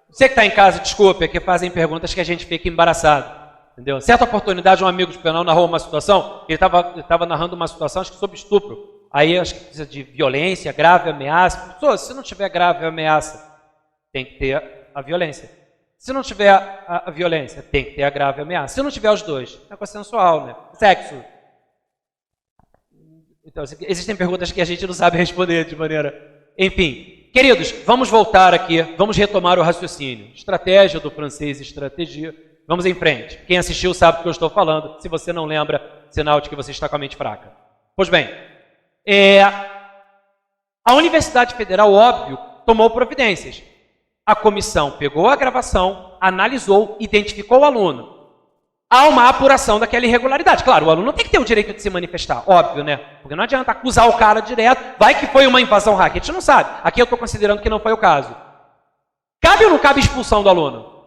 Você que está em casa, desculpe, é que fazem perguntas que a gente fica embaraçado. Entendeu? Certa oportunidade, um amigo de penal narrou uma situação, ele estava narrando uma situação, acho que sobre estupro. Aí acho que precisa de violência, grave ameaça. Se não tiver grave ameaça, tem que ter a violência. Se não tiver a violência, tem que ter a grave ameaça. Se não tiver os dois, é consensual, né? Sexo. Então, existem perguntas que a gente não sabe responder de maneira... Enfim, queridos, vamos voltar aqui, vamos retomar o raciocínio. Estratégia do francês, estratégia. Vamos em frente. Quem assistiu sabe do que eu estou falando. Se você não lembra, sinal de que você está com a mente fraca. Pois bem, a Universidade Federal, óbvio, tomou providências. A comissão pegou a gravação, analisou, identificou o aluno. Há uma apuração daquela irregularidade. Claro, o aluno tem que ter o direito de se manifestar, óbvio, né? Porque não adianta acusar o cara direto, vai que foi uma invasão hacker, a gente não sabe. Aqui eu estou considerando que não foi o caso. Cabe ou não cabe expulsão do aluno?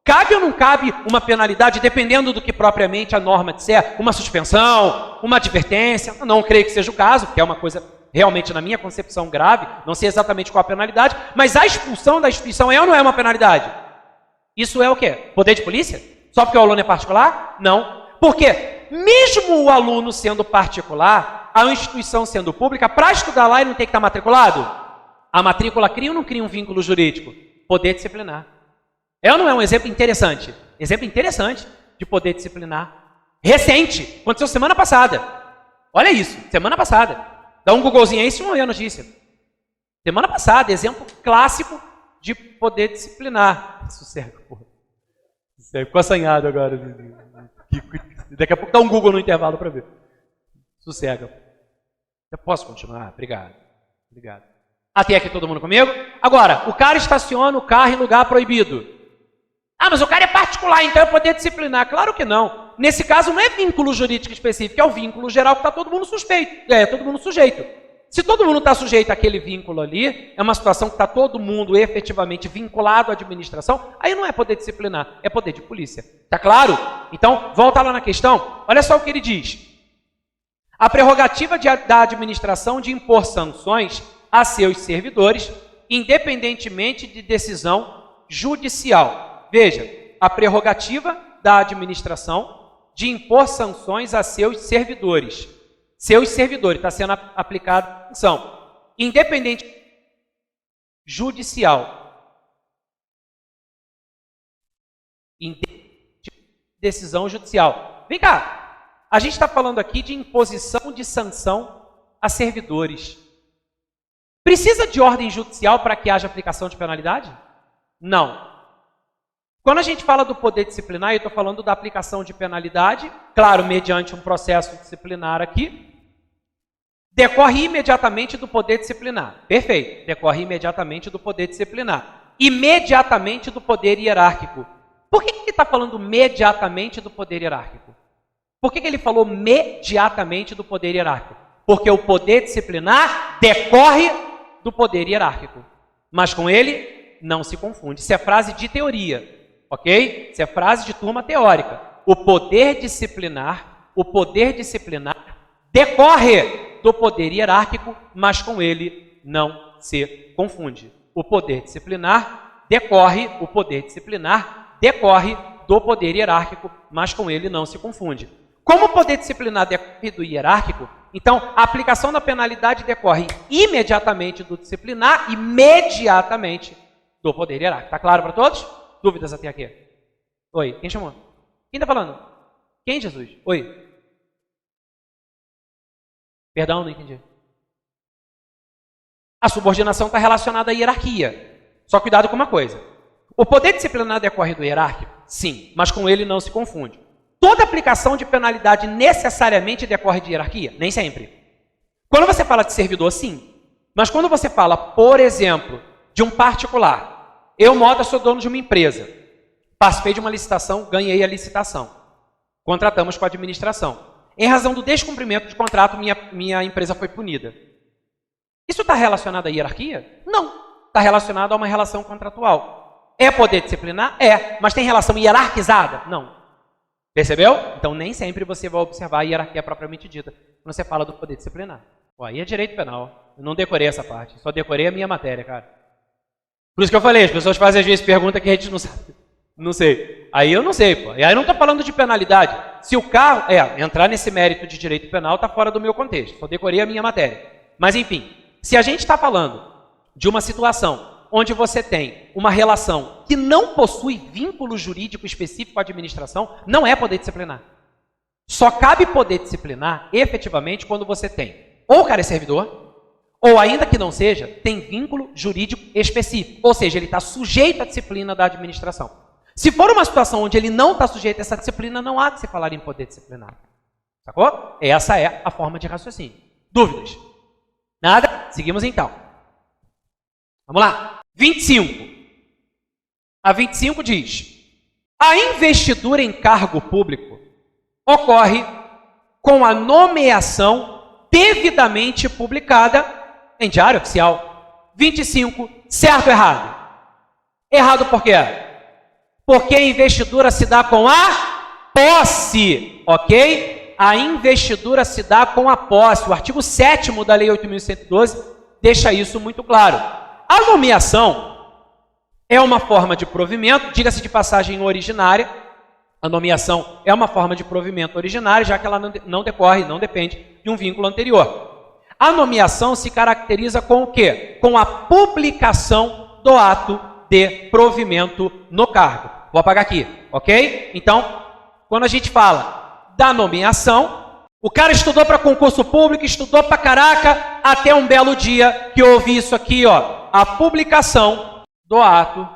Cabe ou não cabe uma penalidade, dependendo do que propriamente a norma disser, uma suspensão, uma advertência? Eu não creio que seja o caso, porque é uma coisa realmente, na minha concepção, grave, não sei exatamente qual a penalidade, mas a expulsão da instituição é ou não é uma penalidade? Isso é o quê? Poder de polícia? Só porque o aluno é particular? Não. Porque mesmo o aluno sendo particular, a instituição sendo pública, para estudar lá ele não tem que estar matriculado? A matrícula cria ou não cria um vínculo jurídico? Poder disciplinar. É ou não é um exemplo interessante? Exemplo interessante de poder disciplinar. Recente, aconteceu semana passada. Olha isso, semana passada. Dá um Googlezinho aí, se não é a notícia. Semana passada, exemplo clássico de poder disciplinar. Sossego, porra. Ficou assanhado agora. Daqui a pouco dá um Google no intervalo para ver. Sossega. Eu posso continuar? Obrigado. Obrigado. Até aqui todo mundo comigo? Agora, o cara estaciona o carro em lugar proibido. Ah, mas o cara é particular, então é poder disciplinar. Claro que não. Nesse caso não é vínculo jurídico específico, é o vínculo geral que está todo mundo suspeito. Todo mundo sujeito. Se todo mundo está sujeito àquele vínculo ali, é uma situação que está todo mundo efetivamente vinculado à administração, aí não é poder disciplinar, é poder de polícia. Tá claro? Então, volta lá na questão. Olha só o que ele diz. A prerrogativa da administração de impor sanções a seus servidores, independentemente de decisão judicial. Veja, a prerrogativa da administração de impor sanções a seus servidores. Seus servidores, está sendo aplicada sanção. Independente judicial. Decisão judicial. Vem cá, a gente está falando aqui de imposição de sanção a servidores. Precisa de ordem judicial para que haja aplicação de penalidade? Não. Quando a gente fala do poder disciplinar, eu estou falando da aplicação de penalidade, claro, mediante um processo disciplinar aqui, decorre imediatamente do poder disciplinar. Perfeito, decorre imediatamente do poder disciplinar. Imediatamente do poder hierárquico. Por que ele está falando imediatamente do poder hierárquico? Por que ele falou imediatamente do poder hierárquico? Porque o poder disciplinar decorre do poder hierárquico. Mas com ele não se confunde. Isso é frase de teoria. Ok? Isso é frase de turma teórica. O poder disciplinar decorre do poder hierárquico, mas com ele não se confunde. O poder disciplinar decorre do poder hierárquico, mas com ele não se confunde. Como o poder disciplinar decorre do hierárquico, então a aplicação da penalidade decorre imediatamente do disciplinar, imediatamente do poder hierárquico. Está claro para todos? Dúvidas até aqui? Oi, quem chamou? Quem está falando? Quem, Jesus? Oi. Perdão, não entendi. A subordinação está relacionada à hierarquia. Só cuidado com uma coisa. O poder disciplinar decorre do hierárquico? Sim, mas com ele não se confunde. Toda aplicação de penalidade necessariamente decorre de hierarquia? Nem sempre. Quando você fala de servidor, sim. Mas quando você fala, por exemplo, de um particular, eu, Mota, sou dono de uma empresa. Participei de uma licitação, ganhei a licitação. Contratamos com a administração. Em razão do descumprimento de contrato, minha empresa foi punida. Isso está relacionado à hierarquia? Não. Está relacionado a uma relação contratual. É poder disciplinar? É. Mas tem relação hierarquizada? Não. Percebeu? Então nem sempre você vai observar a hierarquia propriamente dita quando você fala do poder disciplinar. Pô, aí é direito penal. Eu não decorei essa parte. Só decorei a minha matéria, cara. Por isso que eu falei, as pessoas fazem às vezes perguntas que a gente não sabe. Não sei. Aí eu não sei, pô. E aí eu não estou falando de penalidade. Se o carro... entrar nesse mérito de direito penal está fora do meu contexto. Só decorei a minha matéria. Mas enfim, se a gente está falando de uma situação onde você tem uma relação que não possui vínculo jurídico específico à administração, não é poder disciplinar. Só cabe poder disciplinar, efetivamente, quando você tem ou o cara é servidor, ou ainda que não seja, tem vínculo jurídico específico. Ou seja, ele está sujeito à disciplina da administração. Se for uma situação onde ele não está sujeito a essa disciplina, não há que se falar em poder disciplinar. Sacou? Essa é a forma de raciocínio. Dúvidas? Nada? Seguimos então. Vamos lá. 25. A 25 diz: a investidura em cargo público ocorre com a nomeação devidamente publicada em diário oficial. 25. Certo ou errado? Errado por quê? Porque a investidura se dá com a posse, ok? A investidura se dá com a posse. O artigo 7º da Lei 8.112 deixa isso muito claro. A nomeação é uma forma de provimento, diga-se de passagem originária. A nomeação é uma forma de provimento originária, já que ela não decorre, não depende de um vínculo anterior. A nomeação se caracteriza com o quê? Com a publicação do ato de provimento no cargo. Vou apagar aqui, ok? Então, quando a gente fala da nomeação, o cara estudou para concurso público, estudou para caraca, até um belo dia que eu ouvi isso aqui, ó. A publicação do ato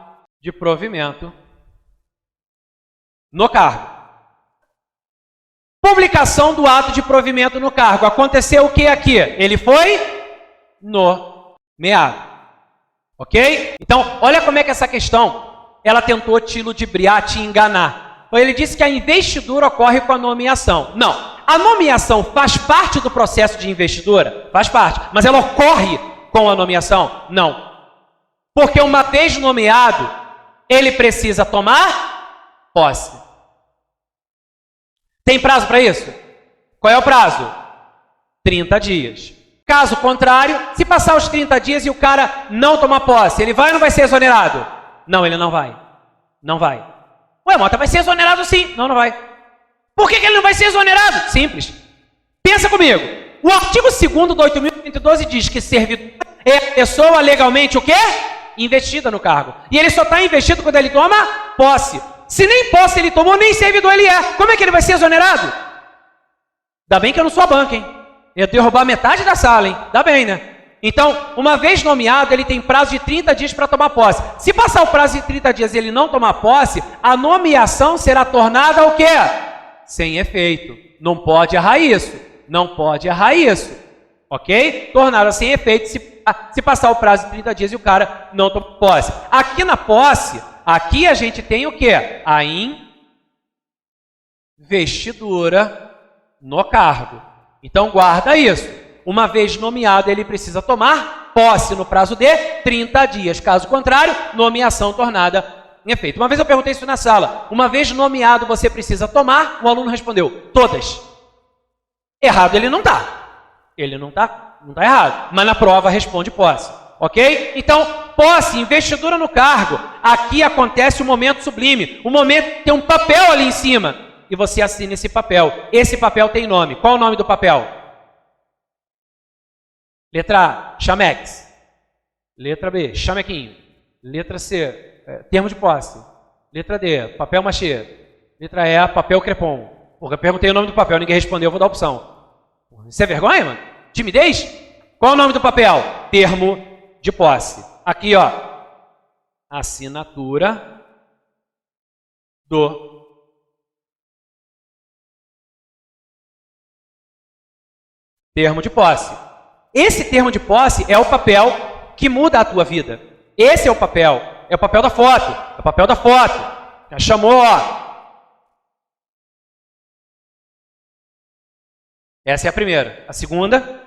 de provimento no cargo. Publicação do ato de provimento no cargo. Aconteceu o que aqui? Ele foi nomeado. Ok? Então, olha como é que essa questão, ela tentou te ludibriar, te enganar. Então, ele disse que a investidura ocorre com a nomeação. Não. A nomeação faz parte do processo de investidura? Faz parte. Mas ela ocorre com a nomeação? Não. Porque uma vez nomeado, ele precisa tomar posse. Tem prazo para isso? Qual é o prazo? 30 dias. Caso contrário, se passar os 30 dias e o cara não tomar posse, ele vai ou não vai ser exonerado? Não, ele não vai. Não vai. Ué, Mota, vai ser exonerado sim. Não, não vai. Por que ele não vai ser exonerado? Simples. Pensa comigo. O artigo 2º do 8.112 diz que servidor é a pessoa legalmente o quê? Investida no cargo. E ele só está investido quando ele toma posse. Se nem posse ele tomou, nem servidor ele é. Como é que ele vai ser exonerado? Ainda bem que eu não sou a banca, hein? Eu ia derrubar metade da sala, hein? Ainda bem, né? Então, uma vez nomeado, ele tem prazo de 30 dias para tomar posse. Se passar o prazo de 30 dias e ele não tomar posse, a nomeação será tornada o quê? Sem efeito. Não pode errar isso. Não pode errar isso. Ok? Tornaram sem efeito se passar o prazo de 30 dias e o cara não toma posse. Aqui na posse, aqui a gente tem o quê? A investidura no cargo. Então guarda isso. Uma vez nomeado, ele precisa tomar posse no prazo de 30 dias. Caso contrário, nomeação tornada em efeito. Uma vez eu perguntei isso na sala. Uma vez nomeado, você precisa tomar? O aluno respondeu, todas. Errado ele não está. Ele não está errado. Mas na prova responde posse. Ok? Então, posse, investidura no cargo. Aqui acontece o momento sublime. O momento tem um papel ali em cima. E você assina esse papel. Esse papel tem nome. Qual é o nome do papel? Letra A, Chamex. Letra B, Chamequinho. Letra C, termo de posse. Letra D, papel machê. Letra E, papel crepom. Porra, eu perguntei o nome do papel, ninguém respondeu, eu vou dar a opção. Isso é vergonha, mano? Timidez? Qual é o nome do papel? Termo de posse. Aqui, ó. Assinatura do termo de posse. Esse termo de posse é o papel que muda a tua vida. Esse é o papel da foto. É o papel da foto. Já chamou, ó. Essa é a primeira. A segunda.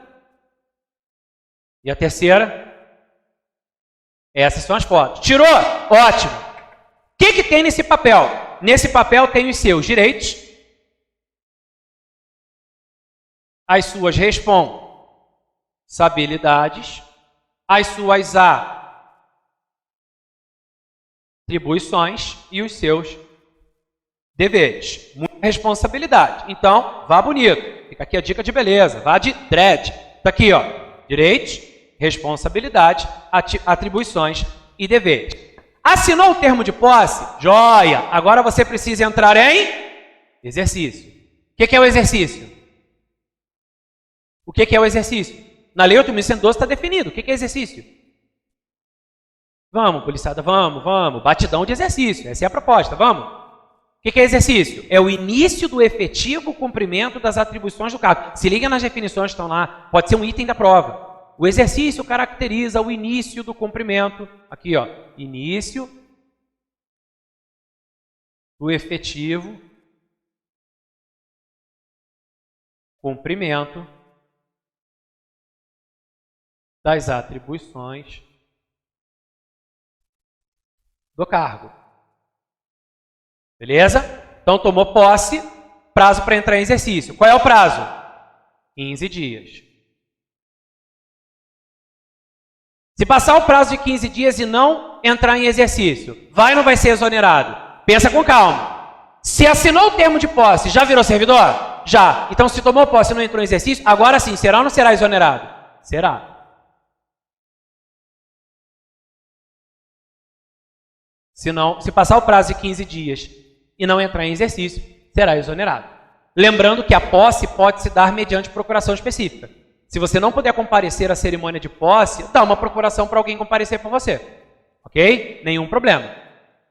E a terceira. Essas são as fotos. Tirou? Ótimo. que tem nesse papel? Nesse papel tem os seus direitos, as suas responsabilidades, as suas atribuições e os seus deveres. Muita responsabilidade. Então, vá bonito. Fica aqui a dica de beleza. Vá de dread. Tá aqui, ó. Direitos, responsabilidade, atribuições e deveres. Assinou o termo de posse? Joia! Agora você precisa entrar em exercício. O que é o exercício? O que é o exercício? Na Lei 8.112 está definido. O que é exercício? Vamos, policiada, vamos. Batidão de exercício. Essa é a proposta, vamos. O que é exercício? É o início do efetivo cumprimento das atribuições do cargo. Se liga nas definições que estão lá. Pode ser um item da prova. O exercício caracteriza o início do cumprimento. Aqui, ó. Início do efetivo cumprimento das atribuições do cargo. Beleza? Então, tomou posse, prazo para entrar em exercício. Qual é o prazo? 15 dias. Se passar o prazo de 15 dias e não entrar em exercício, vai ou não vai ser exonerado? Pensa com calma. Se assinou o termo de posse, já virou servidor? Já. Então, se tomou posse e não entrou em exercício, agora sim, será ou não será exonerado? Será. Se passar o prazo de 15 dias e não entrar em exercício, será exonerado. Lembrando que a posse pode se dar mediante procuração específica. Se você não puder comparecer à cerimônia de posse, dá uma procuração para alguém comparecer por você. Ok? Nenhum problema.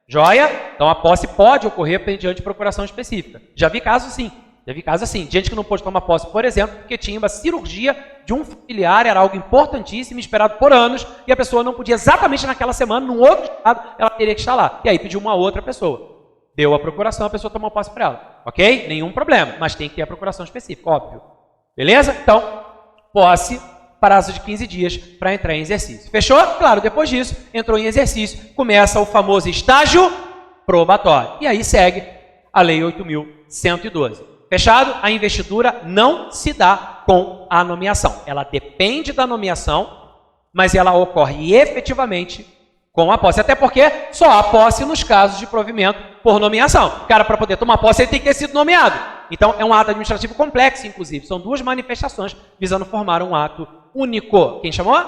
Joia? Então a posse pode ocorrer mediante procuração específica. Já vi casos sim. Já vi casos assim. Gente que não pôde tomar posse, por exemplo, porque tinha uma cirurgia de um familiar, era algo importantíssimo, esperado por anos, e a pessoa não podia exatamente naquela semana, num outro estado, ela teria que estar lá. E aí pediu uma outra pessoa. Deu a procuração, a pessoa tomou posse para ela. Ok? Nenhum problema. Mas tem que ter a procuração específica, óbvio. Beleza? Então, posse, prazo de 15 dias para entrar em exercício. Fechou? Claro, depois disso, entrou em exercício, começa o famoso estágio probatório. E aí segue a Lei 8.112. Fechado? A investidura não se dá com a nomeação. Ela depende da nomeação, mas ela ocorre efetivamente com a posse. Até porque só há posse nos casos de provimento por nomeação. O cara, para poder tomar posse, ele tem que ter sido nomeado. Então, é um ato administrativo complexo, inclusive. São duas manifestações visando formar um ato único. Quem chamou?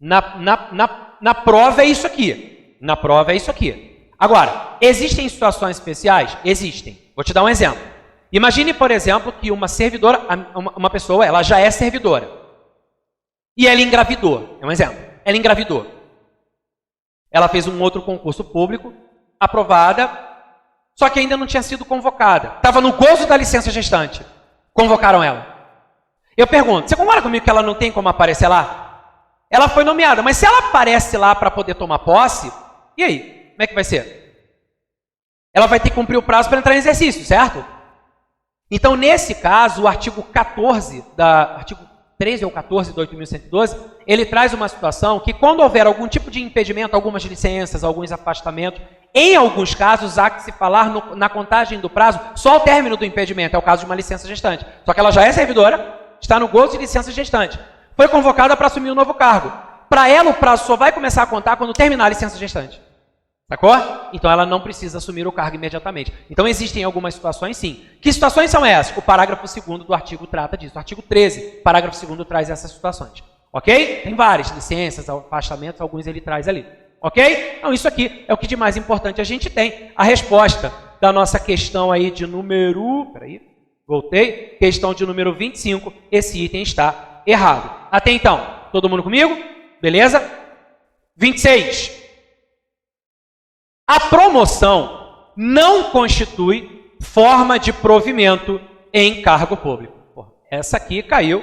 Na prova é isso aqui. Na prova é isso aqui. Agora, existem situações especiais? Existem. Vou te dar um exemplo. Imagine, por exemplo, que uma servidora, uma pessoa, ela já é servidora. E ela engravidou. É um exemplo. Ela engravidou. Ela fez um outro concurso público, aprovada, só que ainda não tinha sido convocada. Estava no gozo da licença gestante. Convocaram ela. Eu pergunto, você concorda comigo que ela não tem como aparecer lá? Ela foi nomeada, mas se ela aparece lá para poder tomar posse, e aí? Como é que vai ser? Ela vai ter que cumprir o prazo para entrar em exercício, certo? Então, nesse caso, o artigo 14, artigo 13 ou 14 do 8.112, ele traz uma situação que quando houver algum tipo de impedimento, algumas licenças, alguns afastamentos, em alguns casos há que se falar na contagem do prazo só o término do impedimento, é o caso de uma licença gestante. Só que ela já é servidora, está no gozo de licença gestante. Foi convocada para assumir um novo cargo. Para ela, o prazo só vai começar a contar quando terminar a licença gestante. Sacou? Então ela não precisa assumir o cargo imediatamente. Então existem algumas situações sim. Que situações são essas? O parágrafo 2º do artigo trata disso. O artigo 13, parágrafo 2º traz essas situações. Ok? Tem várias licenças, afastamentos, alguns ele traz ali. Ok? Então isso aqui é o que de mais importante a gente tem. A resposta da nossa questão aí de número... Peraí, voltei. Questão de número 25. Esse item está errado. Até então, todo mundo comigo? Beleza? 26. A promoção não constitui forma de provimento em cargo público. Porra, essa aqui caiu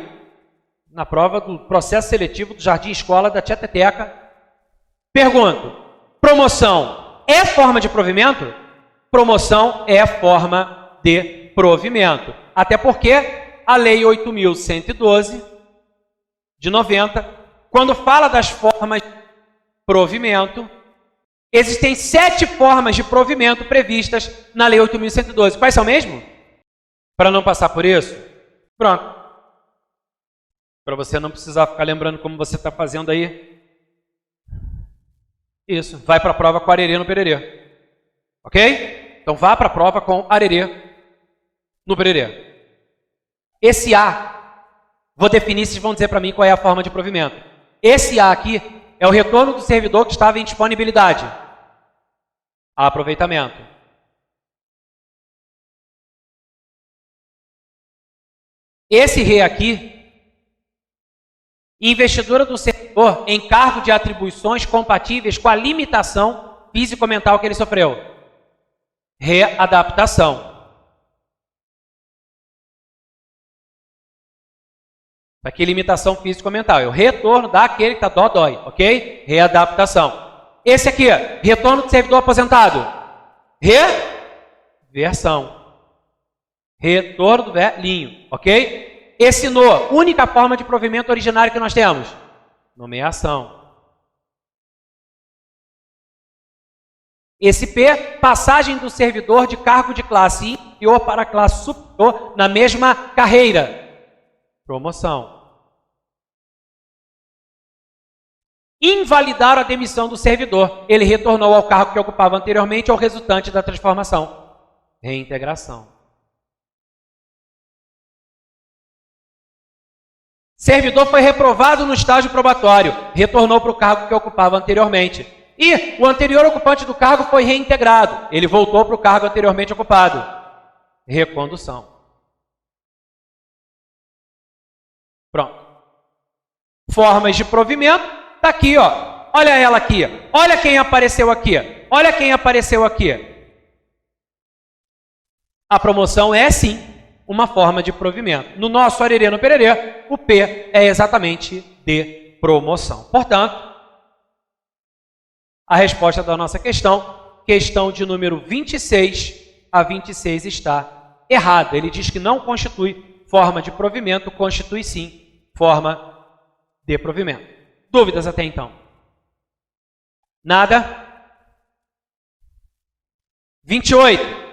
na prova do processo seletivo do Jardim Escola da Tia Teteca. Pergunto, promoção é forma de provimento? Promoção é forma de provimento. Até porque a Lei 8.112 de 90, quando fala das formas de provimento, Existem 7 formas de provimento previstas na Lei 8.112. Quais são mesmo? Para não passar por isso? Pronto. Para você não precisar ficar lembrando como você está fazendo aí. Isso. Vai para a prova com arerê no pererê. Ok? Então vá para a prova com arerê no pererê. Esse A, vou definir, vocês vão dizer para mim qual é a forma de provimento. Esse A aqui é o retorno do servidor que estava em disponibilidade. Aproveitamento. Esse RE aqui, investidura do servidor em cargo de atribuições compatíveis com a limitação físico-mental que ele sofreu. Readaptação. Aqui, limitação físico-mental. É o retorno daquele que está dói, ok? Readaptação. Esse aqui, retorno do servidor aposentado. Reversão. Retorno do velhinho, ok? Esse no, única forma de provimento originário que nós temos. Nomeação. Esse P, passagem do servidor de cargo de classe inferior para classe superior na mesma carreira. Promoção. Invalidar a demissão do servidor. Ele retornou ao cargo que ocupava anteriormente ou resultante da transformação. Reintegração. Servidor foi reprovado no estágio probatório. Retornou para o cargo que ocupava anteriormente. E o anterior ocupante do cargo foi reintegrado. Ele voltou para o cargo anteriormente ocupado. Recondução. Pronto. Formas de provimento, está aqui, ó. Olha ela aqui. Olha quem apareceu aqui. Olha quem apareceu aqui. A promoção é, sim, uma forma de provimento. No nosso arerê no pererê, o P é exatamente de promoção. Portanto, a resposta da nossa questão de número 26 a 26 está errada. Ele diz que não constitui forma de provimento, constitui sim forma de provimento. Dúvidas até então? Nada? 28.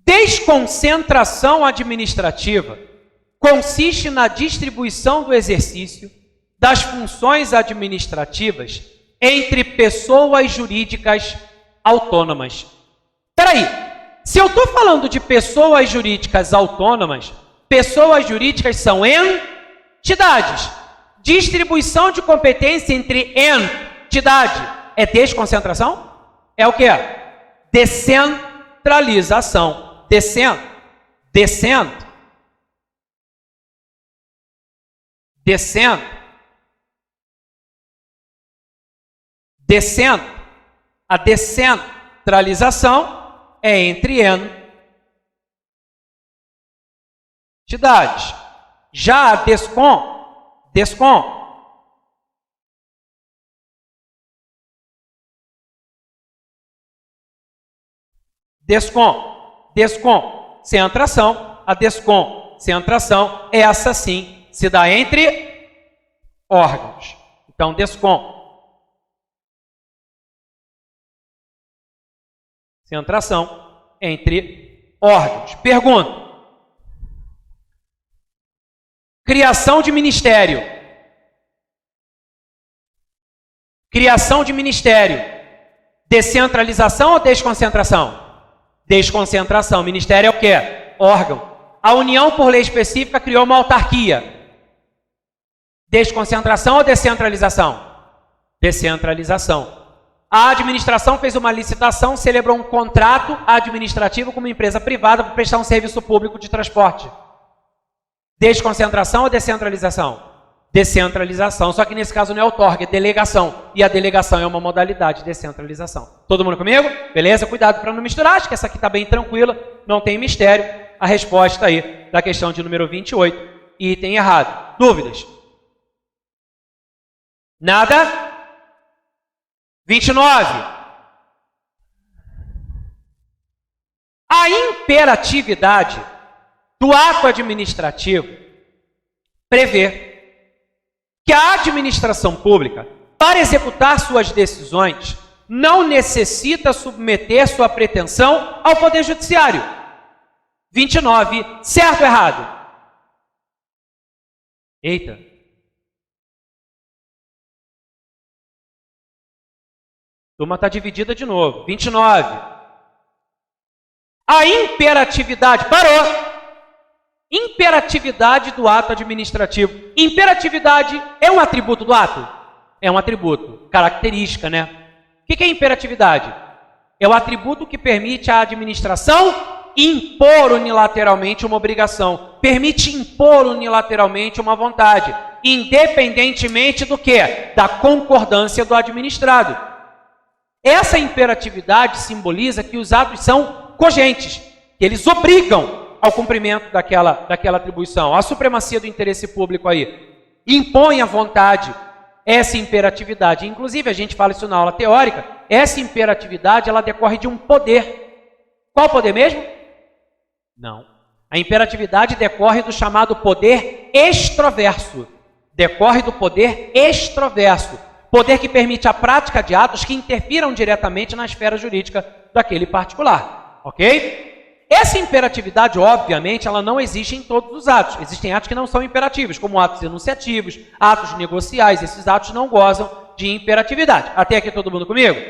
Desconcentração administrativa consiste na distribuição do exercício das funções administrativas entre pessoas jurídicas autônomas. Espera aí, se eu estou falando de pessoas jurídicas autônomas, pessoas jurídicas são entidades. Distribuição de competência entre entidade é desconcentração? É o quê? Descentralização. Descendo. A descentralização é entre entidades. Já a desconcentração, a desconcentração, essa sim se dá entre órgãos. Então, desconcentração entre órgãos. Pergunta. Criação de ministério. Criação de ministério. Descentralização ou desconcentração? Desconcentração. Ministério é o quê? Órgão. A União, por lei específica, criou uma autarquia. Desconcentração ou descentralização? Descentralização. A administração fez uma licitação, celebrou um contrato administrativo com uma empresa privada para prestar um serviço público de transporte. Desconcentração ou descentralização? Descentralização, só que nesse caso não é outorga, é delegação. E a delegação é uma modalidade de descentralização. Todo mundo comigo? Beleza? Cuidado para não misturar, acho que essa aqui está bem tranquila, não tem mistério. A resposta aí da questão de número 28, item errado. Dúvidas? Nada? 29. A imperatividade do ato administrativo prevê que a administração pública para executar suas decisões, não necessita submeter sua pretensão ao Poder Judiciário. 29, certo ou errado? Eita. Turma está dividida de novo. 29. A imperatividade, parou! Imperatividade do ato administrativo. Imperatividade é um atributo do ato? É um atributo, característica, né? O que é imperatividade? É o atributo que permite à administração impor unilateralmente uma obrigação. Permite impor unilateralmente uma vontade, independentemente do quê? Da concordância do administrado. Essa imperatividade simboliza que os atos são cogentes, que eles obrigam ao cumprimento daquela atribuição. A supremacia do interesse público aí impõe a vontade, essa imperatividade. Inclusive, a gente fala isso na aula teórica, essa imperatividade ela decorre de um poder. Qual poder mesmo? Não. A imperatividade decorre do chamado poder extroverso. Decorre do poder extroverso. Poder que permite a prática de atos que interfiram diretamente na esfera jurídica daquele particular. Ok? Essa imperatividade, obviamente, ela não existe em todos os atos. Existem atos que não são imperativos, como atos enunciativos, atos negociais. Esses atos não gozam de imperatividade. Até aqui todo mundo comigo?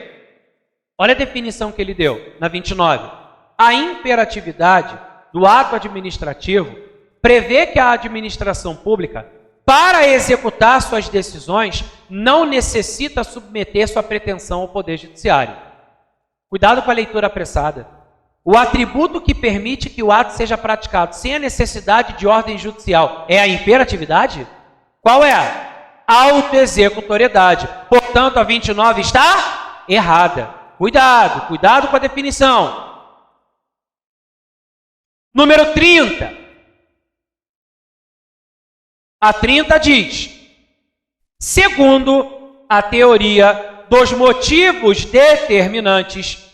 Olha a definição que ele deu na 29. A imperatividade do ato administrativo prevê que a administração pública, para executar suas decisões, não necessita submeter sua pretensão ao Poder Judiciário. Cuidado com a leitura apressada. O atributo que permite que o ato seja praticado sem a necessidade de ordem judicial é a imperatividade? Qual é? Autoexecutoriedade. Portanto, a 29 está errada. Cuidado, cuidado com a definição. Número 30. A 30 diz: segundo a teoria dos motivos determinantes,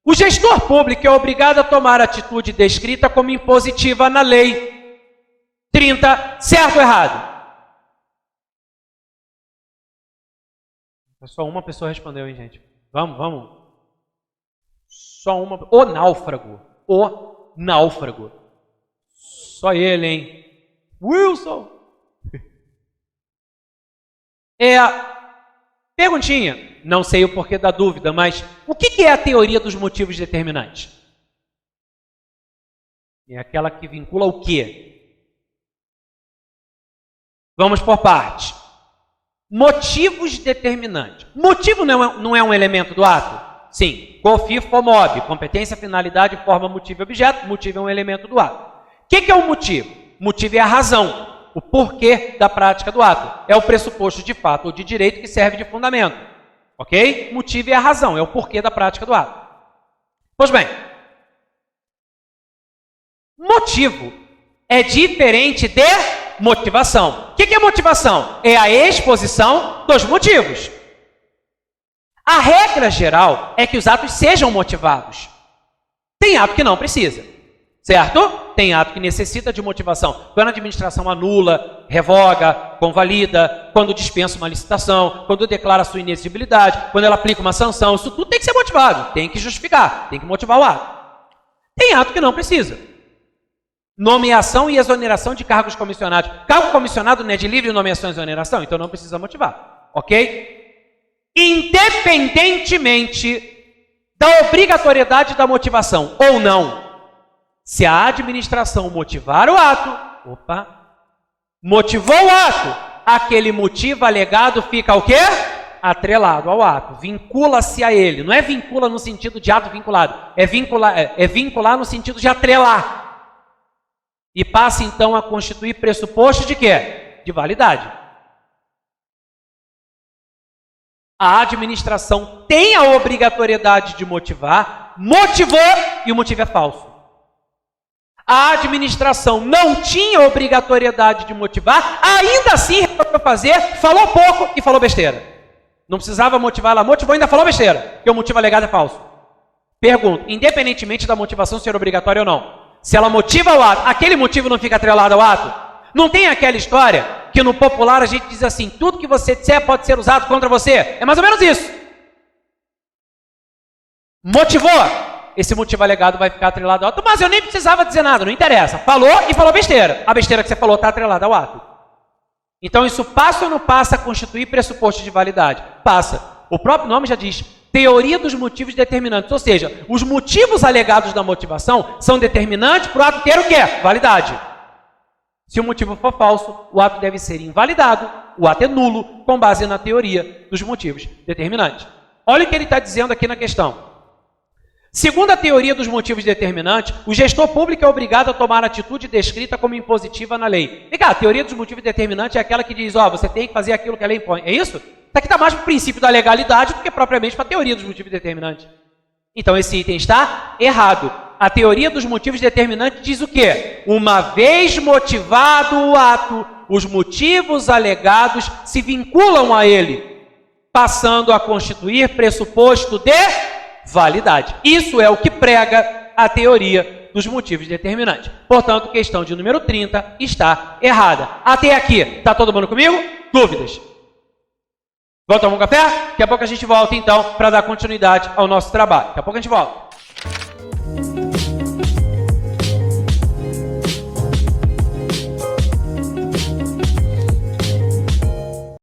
o gestor público é obrigado a tomar a atitude descrita como impositiva na lei. 30, certo ou errado? Só uma pessoa respondeu, hein, gente? Vamos. Só uma. O náufrago. O náufrago. Só ele, hein? Wilson. Perguntinha. Não sei o porquê da dúvida, mas o que é a teoria dos motivos determinantes? É aquela que vincula o quê? Vamos por partes. Motivos determinantes. Motivo não é um elemento do ato? Sim. COFI, FOMOB, competência, finalidade, forma, motivo e objeto. Motivo é um elemento do ato. O que é o motivo? Motivo é a razão, o porquê da prática do ato. É o pressuposto de fato ou de direito que serve de fundamento. Ok? Motivo é a razão, é o porquê da prática do ato. Pois bem, motivo é diferente de motivação. O que é motivação? É a exposição dos motivos. A regra geral é que os atos sejam motivados. Tem ato que não precisa, certo? Tem ato que necessita de motivação. Quando a administração anula, revoga, convalida, quando dispensa uma licitação, quando declara sua inexigibilidade, quando ela aplica uma sanção, isso tudo tem que ser motivado, tem que justificar, tem que motivar o ato. Tem ato que não precisa. Nomeação e exoneração de cargos comissionados. Cargo comissionado não é de livre nomeação e exoneração, então não precisa motivar. Ok? Independentemente da obrigatoriedade da motivação ou não, se a administração motivar o ato, motivou o ato, aquele motivo alegado fica o quê? Atrelado ao ato, vincula-se a ele. Não é vincula no sentido de ato vinculado, é vincular no sentido de atrelar. E passa então a constituir pressuposto de quê? De validade. A administração tem a obrigatoriedade de motivar, motivou e o motivo é falso. A administração não tinha obrigatoriedade de motivar, ainda assim resolveu fazer, falou pouco e falou besteira. Não precisava motivar, ela motivou e ainda falou besteira, porque o motivo alegado é falso. Pergunto, independentemente da motivação ser obrigatória ou não, se ela motiva o ato, aquele motivo não fica atrelado ao ato? Não tem aquela história que no popular a gente diz assim, tudo que você disser pode ser usado contra você. É mais ou menos isso. Motivou? Esse motivo alegado vai ficar atrelado ao ato. Mas eu nem precisava dizer nada, não interessa. Falou e falou besteira. A besteira que você falou está atrelada ao ato. Então isso passa ou não passa a constituir pressuposto de validade? Passa. O próprio nome já diz, teoria dos motivos determinantes. Ou seja, os motivos alegados da motivação são determinantes para o ato ter o quê? Validade. Se o motivo for falso, o ato deve ser invalidado, o ato é nulo, com base na teoria dos motivos determinantes. Olha o que ele está dizendo aqui na questão. Segundo a teoria dos motivos determinantes, o gestor público é obrigado a tomar a atitude descrita como impositiva na lei. Vem cá, a teoria dos motivos determinantes é aquela que diz, ó, você tem que fazer aquilo que a lei impõe. É isso? Isso aqui está mais para o princípio da legalidade do que propriamente para a teoria dos motivos determinantes. Então esse item está errado. A teoria dos motivos determinantes diz o quê? Uma vez motivado o ato, os motivos alegados se vinculam a ele, passando a constituir pressuposto de validade. Isso é o que prega a teoria dos motivos determinantes. Portanto, questão de número 30 está errada. Até aqui, está todo mundo comigo? Dúvidas? Vamos tomar um café? Daqui a pouco a gente volta, então, para dar continuidade ao nosso trabalho. Daqui a pouco a gente volta.